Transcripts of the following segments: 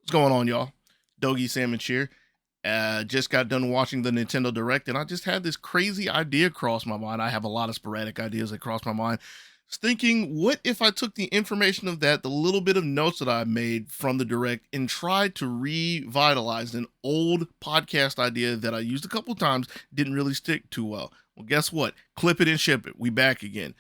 What's going on, y'all? Dogysamich here. Just got done watching the Nintendo Direct, and I just had this crazy idea cross my mind. I have a lot of sporadic ideas that cross my mind. I was thinking, what if I took the information of that, the little bit of notes that I made from the Direct, and tried to revitalize an old podcast idea that I used a couple times, didn't really stick too well. Well, guess what? Clip it and ship it. We back again.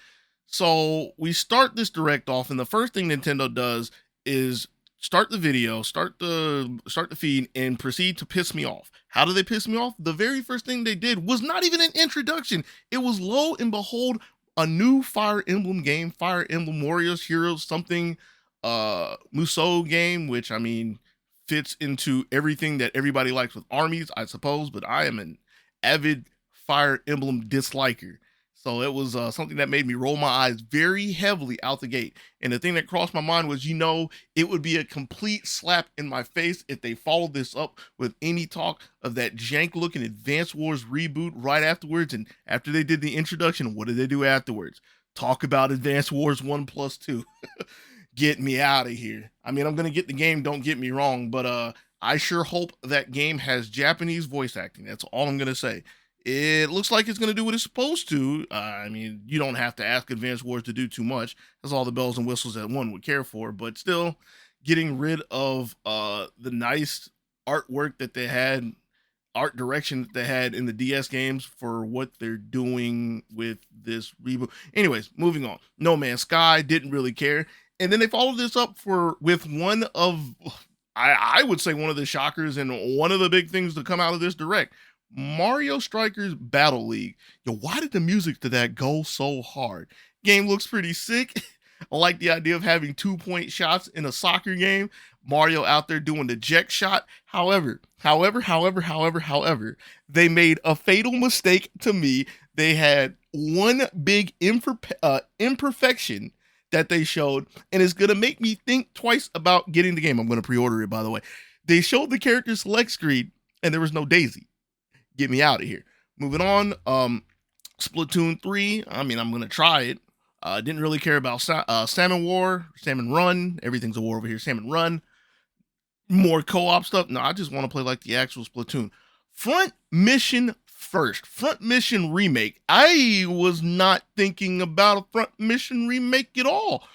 So we start this Direct off, and the first thing Nintendo does is start the video, start the feed, and proceed to piss me off. How do they piss me off? The very first thing they did was not even an introduction. It was lo and behold a new Fire Emblem game, Fire Emblem Warriors Heroes something Musou game, which I mean fits into everything that everybody likes with armies, I suppose, but I am an avid Fire Emblem disliker. So it was something that made me roll my eyes very heavily out the gate. And the thing that crossed my mind was, it would be a complete slap in my face if they followed this up with any talk of that jank-looking Advance Wars reboot right afterwards. And after they did the introduction, what did they do afterwards? Talk about Advance Wars 1+2. Get me out of here. I mean, I'm going to get the game, don't get me wrong, but I sure hope that game has Japanese voice acting. That's all I'm going to say. It looks like it's going to do what it's supposed to. I mean, you don't have to ask Advance Wars to do too much. That's all the bells and whistles that one would care for. But still, getting rid of the nice artwork that they had, art direction that they had in the DS games for what they're doing with this reboot. Anyways, moving on. No Man's Sky, didn't really care. And then they followed this up with one of, I would say, one of the shockers and one of the big things to come out of this Direct. Mario Strikers Battle League. Yo, why did the music to that go so hard? Game looks pretty sick. I like the idea of having 2-point shots in a soccer game. Mario out there doing the jet shot. However, they made a fatal mistake to me. They had one big imperfection that they showed, and it's going to make me think twice about getting the game. I'm going to pre-order it, by the way. They showed the character select screen, and there was no Daisy. Get me out of here. Moving on, Splatoon 3. I mean, I'm going to try it. Didn't really care about Salmon War, Salmon Run. Everything's a war over here. Salmon Run. More co-op stuff. No, I just want to play like the actual Splatoon. Front Mission first. Front Mission remake. I was not thinking about a Front Mission remake at all.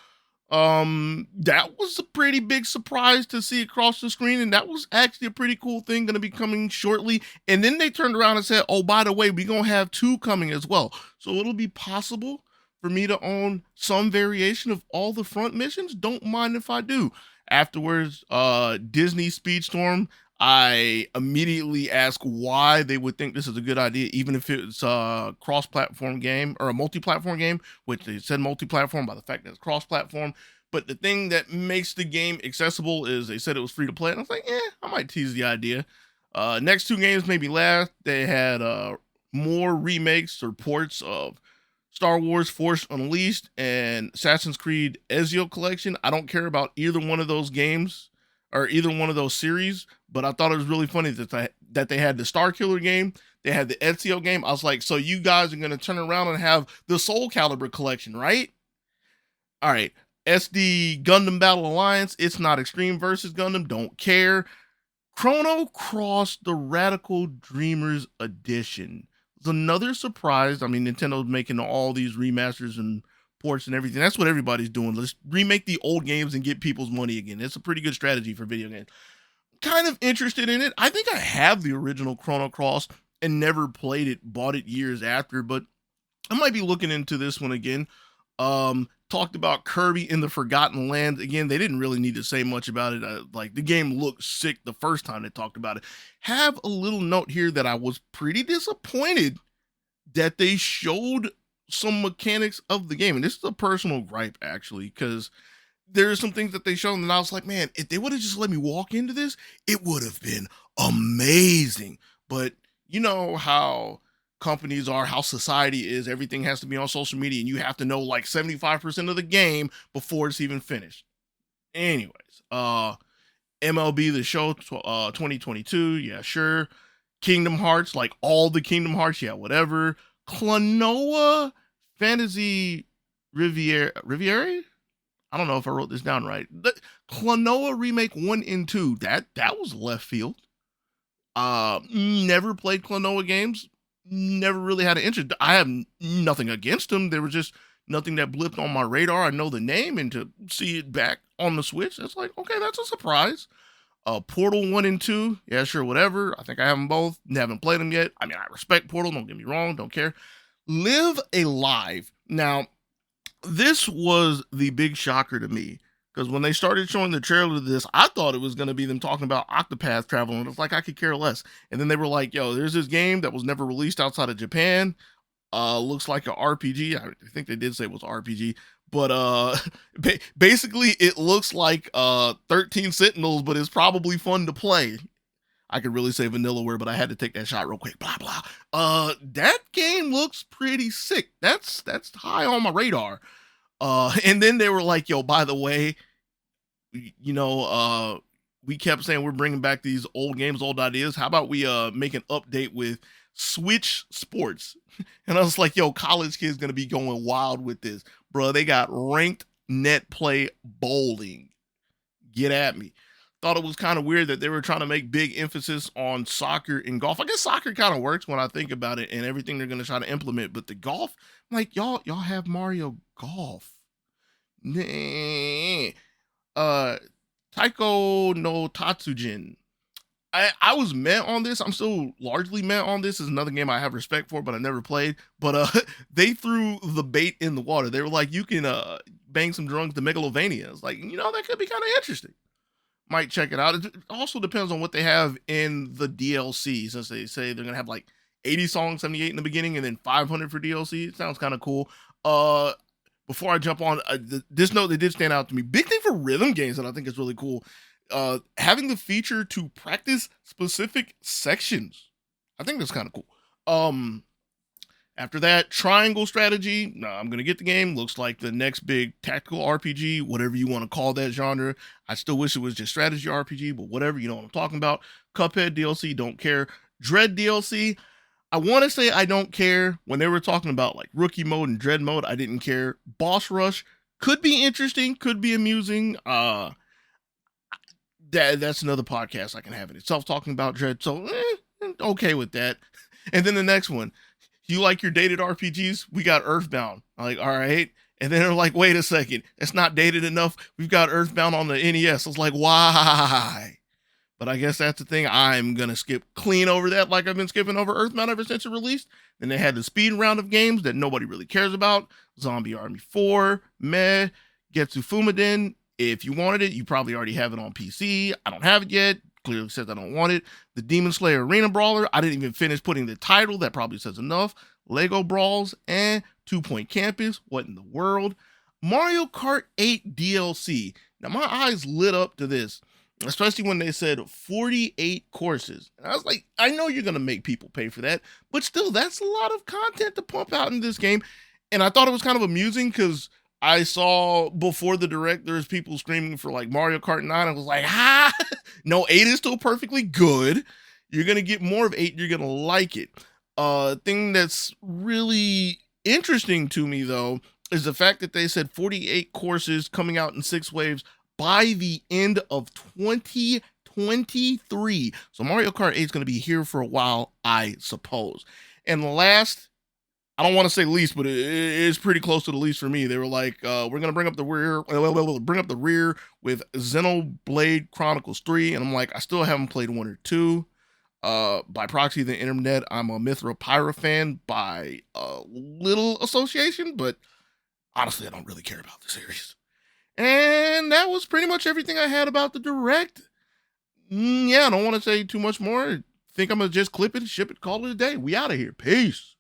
That was a pretty big surprise to see across the screen, and that was actually a pretty cool thing going to be coming shortly. And then they turned around and said, oh, by the way, we're going to have 2 coming as well. So it'll be possible for me to own some variation of all the front missions. Don't mind if I do. Afterwards, Disney Speedstorm, I immediately ask why they would think this is a good idea, even if it's a cross-platform game or a multi-platform game, which they said multi-platform by the fact that it's cross-platform. But the thing that makes the game accessible is they said it was free to play. And I was like, I might tease the idea. Next 2 games made me laugh. They had more remakes or ports of Star Wars Force Unleashed and Assassin's Creed Ezio Collection. I don't care about either one of those games or either one of those series, but I thought it was really funny that they had the Star Killer game, they had the Ezio game. I was like, so you guys are going to turn around and have the Soul Calibur collection, right? All right. SD Gundam Battle Alliance, it's not Extreme versus Gundam, don't care. Chrono Cross the Radical Dreamers Edition. It's another surprise. I mean, Nintendo's making all these remasters and ports and everything. That's what everybody's doing. Let's remake the old games and get people's money again. It's a pretty good strategy for video games. Kind of interested in it. I think I have the original Chrono Cross and never played it, bought it years after, but I might be looking into this one again. Talked about Kirby in the Forgotten Land. Again, they didn't really need to say much about it. Like, the game looked sick the first time they talked about it. Have a little note here that I was pretty disappointed that they showed some mechanics of the game. And this is a personal gripe, actually, because there are some things that they showed, and I was like, man, if they would have just let me walk into this, it would have been amazing. But you know how companies are, how society is, everything has to be on social media, and you have to know like 75% of the game before it's even finished. Anyways, MLB The Show 2022, yeah, sure. Kingdom Hearts, like all the Kingdom Hearts, yeah, whatever. Klonoa Fantasy Riviera? I don't know if I wrote this down right. Klonoa Remake 1 and 2, that was left field. Never played Klonoa games, never really had an interest. I have nothing against them. There was just nothing that blipped on my radar. I know the name, and to see it back on the Switch, it's like, okay, that's a surprise. Portal 1 and 2, yeah, sure, whatever. I think I have them both. Haven't played them yet. I mean, I respect Portal, don't get me wrong, don't care. Live Alive. Now, this was the big shocker to me, because when they started showing the trailer to this, I thought it was going to be them talking about Octopath Travel, and it's like, I could care less. And then they were like, yo, there's this game that was never released outside of Japan. Looks like an RPG. I think they did say it was an RPG, but basically it looks like 13 Sentinels, but it's probably fun to play. I could really say Vanillaware, but I had to take that shot real quick. Blah blah. That game looks pretty sick. That's high on my radar. And then they were like, yo, by the way, you know, we kept saying we're bringing back these old games, old ideas. How about we make an update with Switch Sports? And I was like, yo, college kids gonna be going wild with this. Bro, they got ranked net play bowling. Get at me. Thought it was kind of weird that they were trying to make big emphasis on soccer and golf. I guess soccer kind of works when I think about it and everything they're gonna try to implement, but the golf, I'm like, y'all have Mario Golf. Nah. Taiko no Tatsujin. I was met on this. I'm still largely met on this. Is another game I have respect for, but I never played. But they threw the bait in the water. They were like, you can bang some drums to Megalovania. It's like, you know, that could be kind of interesting. Might check it out. It also depends on what they have in the DLC, since they say they're gonna have like 80 songs, 78 in the beginning, and then 500 for DLC. It sounds kind of cool. Before I jump on, this note, they did stand out to me. Big thing for rhythm games that I think is really cool. Having the feature to practice specific sections. I think that's kind of cool. After that, triangle strategy. No, I'm gonna get the game. Looks like the next big tactical RPG, whatever you want to call that genre. I still wish it was just strategy RPG, but whatever, you know what I'm talking about. Cuphead DLC, don't care. Dread DLC, I want to say I don't care. When they were talking about like rookie mode and dread mode, I didn't care. Boss rush could be interesting, could be amusing. That's another podcast I can have in itself talking about dread, so okay with that. And then the next one, you like your dated RPGs? We got Earthbound. I'm like, all right. And then they're like, wait a second, it's not dated enough. We've got Earthbound on the NES. I was like, why? But I guess that's the thing. I'm gonna skip clean over that, like I've been skipping over Earthbound ever since it released. Then they had the speed round of games that nobody really cares about. Zombie Army 4, meh. Getsu Fumaden. If you wanted it, you probably already have it on PC. I don't have it yet. Clearly says I don't want it. The Demon Slayer Arena Brawler. I didn't even finish putting the title. That probably says enough. Lego Brawls and 2 Point Campus. What in the world? Mario Kart 8 DLC. Now my eyes lit up to this, especially when they said 48 courses. And I was like, I know you're going to make people pay for that, but still, that's a lot of content to pump out in this game. And I thought it was kind of amusing because I saw before the direct, there's people screaming for like Mario Kart 9. I was like, no, 8 is still perfectly good. You're going to get more of 8. You're going to like it. Thing that's really interesting to me, though, is the fact that they said 48 courses coming out in 6 waves by the end of 2023. So Mario Kart 8 is going to be here for a while, I suppose. And last, I don't want to say least, but it is pretty close to the least for me. They were like, we're going to bring up the rear with Xenoblade Chronicles 3. And I'm like, I still haven't played 1 or 2. By proxy of the internet, I'm a Mithra Pyra fan by a little association, but honestly, I don't really care about the series. And that was pretty much everything I had about the direct. Yeah, I don't want to say too much more. Think I'm going to just clip it, ship it, call it a day. We out of here. Peace.